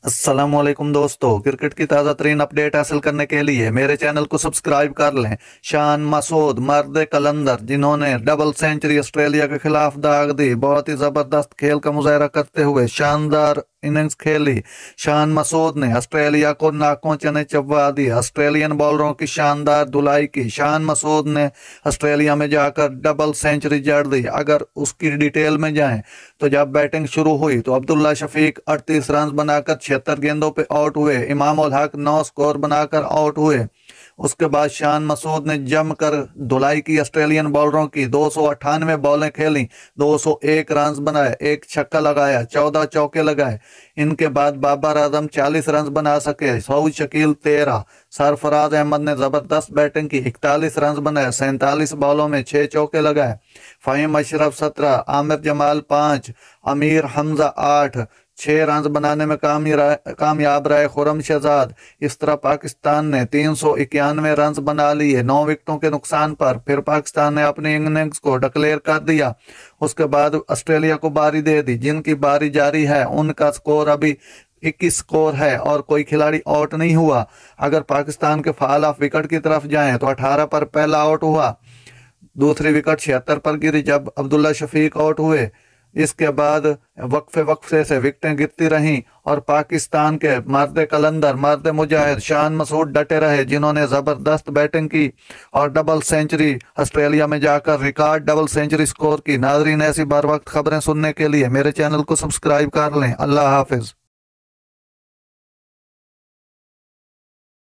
अस्सलामुअलैकुम दोस्तों, क्रिकेट की ताज़ा तरीन अपडेट हासिल करने के लिए मेरे चैनल को सब्सक्राइब कर लें। शान मसूद मर्द कलंदर, जिन्होंने डबल सेंचुरी ऑस्ट्रेलिया के खिलाफ दाग दी, बहुत ही जबरदस्त खेल का मुजाहरा करते हुए शानदार इनिंग्स खेली। शान मसूद ने ऑस्ट्रेलिया को नाकों चने चबवा दी, ऑस्ट्रेलियन बॉलरों की शानदार धुलाई की। शान मसूद ने ऑस्ट्रेलिया में जाकर डबल सेंचुरी जड़ दी। अगर उसकी डिटेल में जाएं तो जब बैटिंग शुरू हुई तो अब्दुल्ला शफीक 38 रन बनाकर 76 गेंदों पे आउट हुए। इमाम उल हक 9 स्कोर बनाकर आउट हुए। उसके बाद शान मसूद ने जमकर धुलाई की ऑस्ट्रेलियन बॉलरों की। 298 बॉलें खेली, 201 रन बनाए, एक छक्का लगाया, 14 चौके लगाए। इनके बाद बाबर आजम 40 रन बना सके, सऊद शकील 13, सरफराज अहमद ने जबरदस्त बैटिंग की, 41 रन बनाए, 47 बॉलों में 6 चौके लगाए। फ़हीम अशरफ 17, आमिर जमाल 5, अमीर हमजा 8, 6 रन बनाने में कामयाब रहे खुरम शहजाद। इस तरह पाकिस्तान ने 391 रन बना लिए 9 विकेटों के नुकसान पर। फिर पाकिस्तान ने अपनी इनिंग्स को डिक्लेयर कर दिया। उसके बाद ऑस्ट्रेलिया को बारी दे दी। जिनकी बारी जारी है उनका स्कोर अभी 21 स्कोर है और कोई खिलाड़ी आउट नहीं हुआ। अगर पाकिस्तान के फाल ऑफ विकेट की तरफ जाएं तो 18 पर पहला आउट हुआ, दूसरी विकेट 76 पर गिरी जब अब्दुल्ला शफीक आउट हुए। इसके बाद वक्फे वक्फे से विकेटें गिरती रहीं और पाकिस्तान के मर्द कलंदर, मर्द मुजाहिद शान मसूद डटे रहे, जिन्होंने जबरदस्त बैटिंग की और डबल सेंचुरी ऑस्ट्रेलिया में जाकर रिकॉर्ड डबल सेंचुरी स्कोर की। नाजरीन, ऐसी बार वक्त खबरें सुनने के लिए मेरे चैनल को सब्सक्राइब कर लें। अल्लाह हाफिज।